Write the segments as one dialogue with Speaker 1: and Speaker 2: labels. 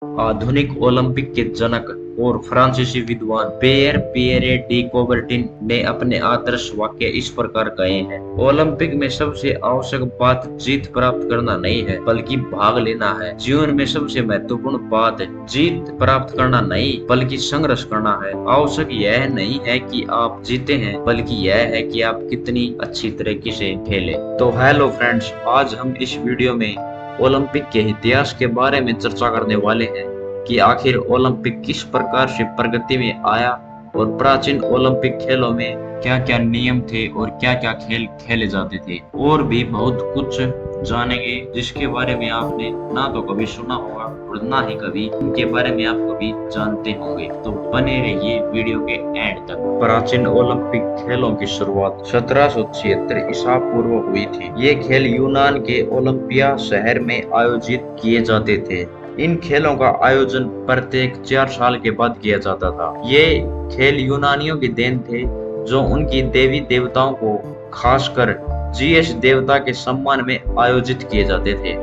Speaker 1: आधुनिक ओलंपिक के जनक और फ्रांसीसी विद्वान पियर पियरे डी कोबर्टिन ने अपने आदर्श वाक्य इस प्रकार कहे हैं। ओलंपिक में सबसे आवश्यक बात जीत प्राप्त करना नहीं है, बल्कि भाग लेना है। जीवन में सबसे महत्वपूर्ण बात जीत प्राप्त करना नहीं, बल्कि संघर्ष करना है। आवश्यक यह नहीं है कि आप जीते हैं, बल्कि यह है कि आप कितनी अच्छी तरीके से खेले। तो हेलो फ्रेंड्स, आज हम इस वीडियो में ओलंपिक के इतिहास के बारे में चर्चा करने वाले हैं कि आखिर ओलंपिक किस प्रकार से प्रगति में आया और प्राचीन ओलंपिक खेलों में क्या क्या नियम थे और क्या क्या खेल खेले जाते थे, और भी बहुत कुछ जानेंगे जिसके बारे में आपने ना तो कभी सुना होगा और ना ही कभी इनके बारे में आप कभी जानते होंगे। तो बने रहिए वीडियो के एंड तक। प्राचीन ओलंपिक खेलों की शुरुआत 1776 ईसा पूर्व हुई थी। ये खेल यूनान के ओलंपिया शहर में आयोजित किए जाते थे। इन खेलों का आयोजन प्रत्येक 4 साल के बाद किया जाता था। ये खेल यूनानियों की देन थे, जो उनकी देवी देवताओं को खासकर जीएस देवता के सम्मान में आयोजित किए जाते थे।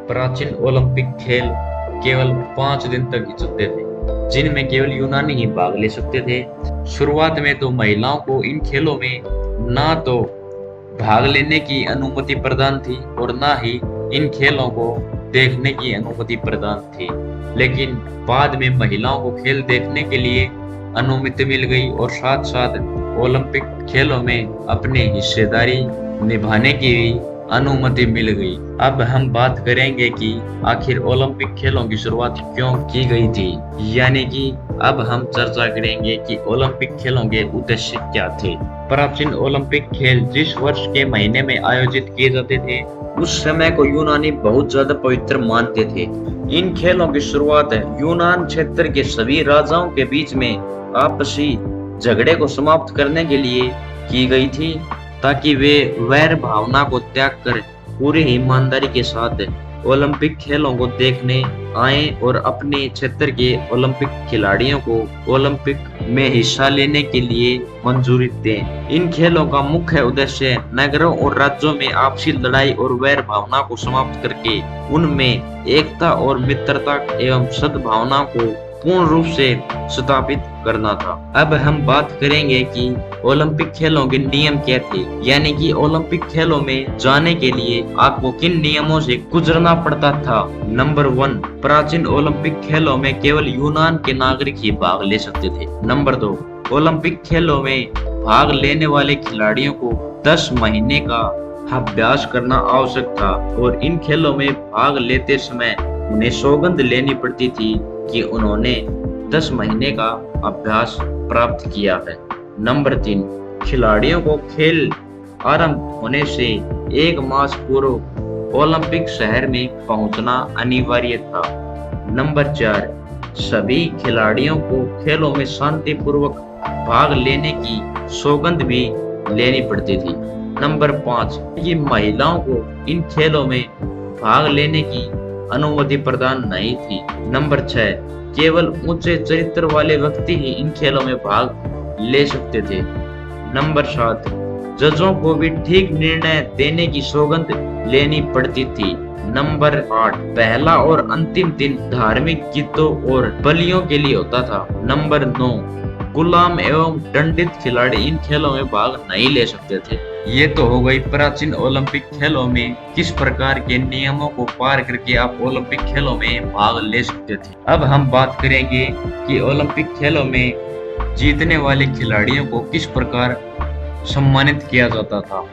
Speaker 1: प्राचीन ओलंपिक खेल केवल 5 दिन तक ही चलते थे, जिनमें केवल यूनानी ही भाग ले सकते थे। शुरुआत में तो महिलाओं को इन खेलों में ना तो भाग लेने की अनुमति प्रदान थी और ना ही इन खेलों को देखने की अनुमति प्रदान थी, लेकिन बाद में महिलाओं को खेल देखने के लिए अनुमति मिल गई और साथ साथ ओलंपिक खेलों में अपनी हिस्सेदारी निभाने की भी अनुमति मिल गई। अब हम बात करेंगे कि आखिर ओलंपिक खेलों की शुरुआत क्यों की गई थी, यानी कि अब हम चर्चा करेंगे कि ओलंपिक खेलों के उद्देश्य क्या थे। प्राचीन ओलंपिक खेल जिस वर्ष के महीने में आयोजित किए जाते थे, उस समय को यूनानी बहुत ज्यादा पवित्र मानते थे। इन खेलों की शुरुआत यूनान क्षेत्र के सभी राजाओं के बीच में आपसी झगड़े को समाप्त करने के लिए की गई थी, ताकि वे वैर भावना को त्याग कर पूरी ईमानदारी के साथ ओलंपिक खेलों को देखने आए और अपने क्षेत्र के ओलंपिक खिलाड़ियों को ओलंपिक में हिस्सा लेने के लिए मंजूरी दें। इन खेलों का मुख्य उद्देश्य नगरों और राज्यों में आपसी लड़ाई और वैर भावना को समाप्त करके उनमें एकता और मित्रता एवं सद्भावना को पूर्ण रूप से स्थापित करना था। अब हम बात करेंगे कि ओलंपिक खेलों के नियम क्या थे, यानी कि ओलंपिक खेलों में जाने के लिए आपको किन नियमों से गुजरना पड़ता था। नंबर 1, प्राचीन ओलंपिक खेलों में केवल यूनान के नागरिक ही भाग ले सकते थे। नंबर 2, ओलंपिक खेलों में भाग लेने वाले खिलाड़ियों को 10 महीने का अभ्यास करना आवश्यक था और इन खेलों में भाग लेते समय उन्हें सौगंध लेनी पड़ती थी कि उन्होंने 10 महीने का अभ्यास प्राप्त किया है। नंबर 3, खिलाड़ियों को खेल आरंभ होने से 1 मास पूर्व ओलंपिक शहर में पहुंचना अनिवार्य था। नंबर 4, सभी खिलाड़ियों को खेलों में शांतिपूर्वक भाग लेने की सौगंध भी लेनी पड़ती थी। नंबर 5, ये महिलाओं को इन खेलों में भाग लेने की अनुमति प्रदान नहीं थी। नंबर 6, केवल ऊंचे चरित्र वाले व्यक्ति ही इन खेलों में भाग ले सकते थे। नंबर 7, जजों को भी ठीक निर्णय देने की सौगंध लेनी पड़ती थी। नंबर 8, पहला और अंतिम दिन धार्मिक गीतों और बलियों के लिए होता था। नंबर 9, गुलाम एवं दंडित खिलाड़ी इन खेलों में भाग नहीं ले सकते थे। ये तो हो गई प्राचीन ओलंपिक खेलों में किस प्रकार के नियमों को पार करके आप ओलंपिक खेलों में भाग ले सकते थे। अब हम बात करेंगे कि ओलंपिक खेलों में जीतने वाले खिलाड़ियों को किस प्रकार सम्मानित किया जाता था।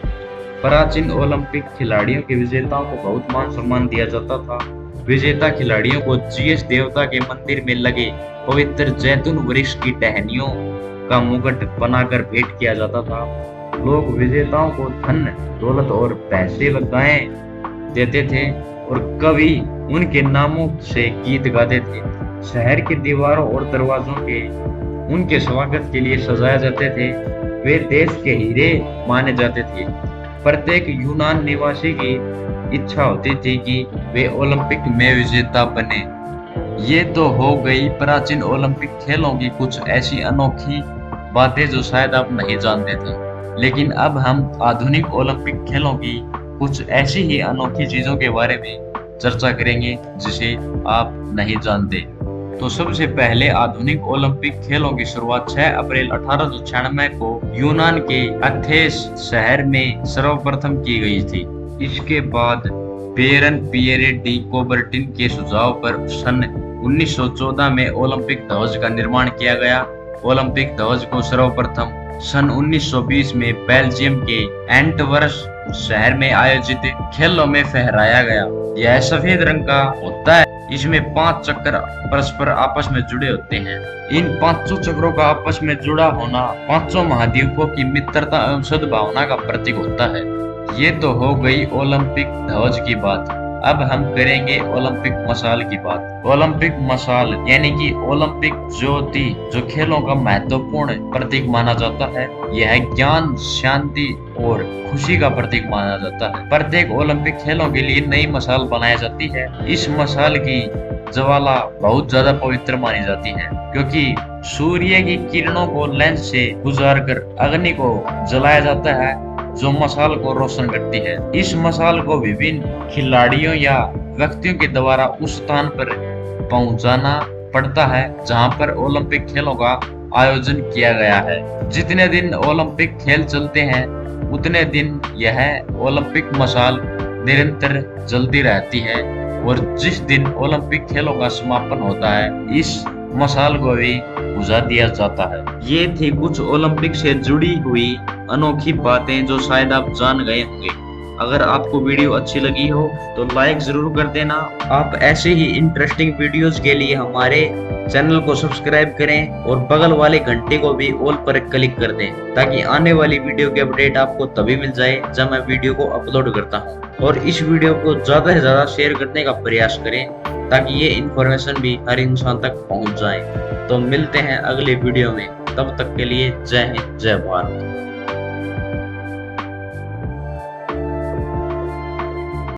Speaker 1: प्राचीन ओलंपिक खिलाड़ियों के विजेताओं को बहुत मान सम्मान दिया जाता था। विजेता खिलाड़ियों को जीएस देवता के मंदिर में लगे पवित्र जैतून वृक्ष की टहनियों का मुकुट बनाकर भेंट किया जाता था। लोग विजेताओं को धन दौलत और पैसे व गायें देते थे और कवि उनके नामों से गीत गाते थे। शहर की दीवारों और दरवाजों के उनके स्वागत के लिए सजाए जाते थे। वे देश के हीरे माने जाते थे। प्रत्येक यूनान निवासी की इच्छा होती थी कि वे ओलंपिक में विजेता बने। ये तो हो गई प्राचीन ओलंपिक खेलों की कुछ ऐसी अनोखी बातें जो शायद आप नहीं जानते थे, लेकिन अब हम आधुनिक ओलंपिक खेलों की कुछ ऐसी ही अनोखी चीजों के बारे में चर्चा करेंगे जिसे आप नहीं जानते। तो सबसे पहले आधुनिक ओलंपिक खेलों की शुरुआत 6 अप्रैल 1896 को यूनान के एथेंस शहर में सर्वप्रथम की गई थी। इसके बाद बेरन पियरे डी कोबर्टिन के सुझाव पर सन 1914 में ओलंपिक ध्वज का निर्माण किया गया। ओलंपिक ध्वज को सर्वप्रथम सन 1920 में बेल्जियम के एंटवर्प शहर में आयोजित खेलों में फहराया गया। यह सफेद रंग का होता है। इसमें 5 चक्र परस्पर आपस में जुड़े होते हैं। इन 5 चक्रों का आपस में जुड़ा होना 5 महाद्वीपों की मित्रता एवं सद्भावना का प्रतीक होता है। ये तो हो गई ओलंपिक ध्वज की बात। अब हम करेंगे ओलंपिक मशाल की बात। ओलंपिक मशाल यानी कि ओलंपिक ज्योति जो खेलों का महत्वपूर्ण प्रतीक माना जाता है। यह ज्ञान, शांति और खुशी का प्रतीक माना जाता है। प्रत्येक ओलंपिक खेलों के लिए नई मशाल बनाई जाती है। इस मशाल की ज्वाला बहुत ज्यादा पवित्र मानी जाती है, क्योंकि सूर्य की किरणों को लेंस से गुजारकर अग्नि को जलाया जाता है जो मशाल को रोशन करती है। इस मशाल को विभिन्न खिलाड़ियों या व्यक्तियों के द्वारा उस स्थान पर पहुंचाना पड़ता है जहां पर ओलंपिक खेलों का आयोजन किया गया है। जितने दिन ओलंपिक खेल चलते हैं उतने दिन यह ओलंपिक मशाल निरंतर जलती रहती है, और जिस दिन ओलंपिक खेलों का समापन होता है इस मशाल को भी बुझा दिया जाता है। ये थी कुछ ओलंपिक से जुड़ी हुई अनोखी बातें जो शायद आप जान गए होंगे। अगर आपको वीडियो अच्छी लगी हो तो लाइक जरूर कर देना। आप ऐसे ही इंटरेस्टिंग वीडियोस के लिए हमारे चैनल को सब्सक्राइब करें और बगल वाले घंटे को भी ऑल पर क्लिक कर दें, ताकि आने वाली वीडियो के अपडेट आपको तभी मिल जाए जब मैं वीडियो को अपलोड करता हूं। और इस वीडियो को ज्यादा से ज्यादा शेयर करने का प्रयास करें ताकि ये इन्फॉर्मेशन भी हर इंसान तक पहुंच जाए। तो मिलते हैं अगले वीडियो में, तब तक के लिए जय हिंद, जय भारत।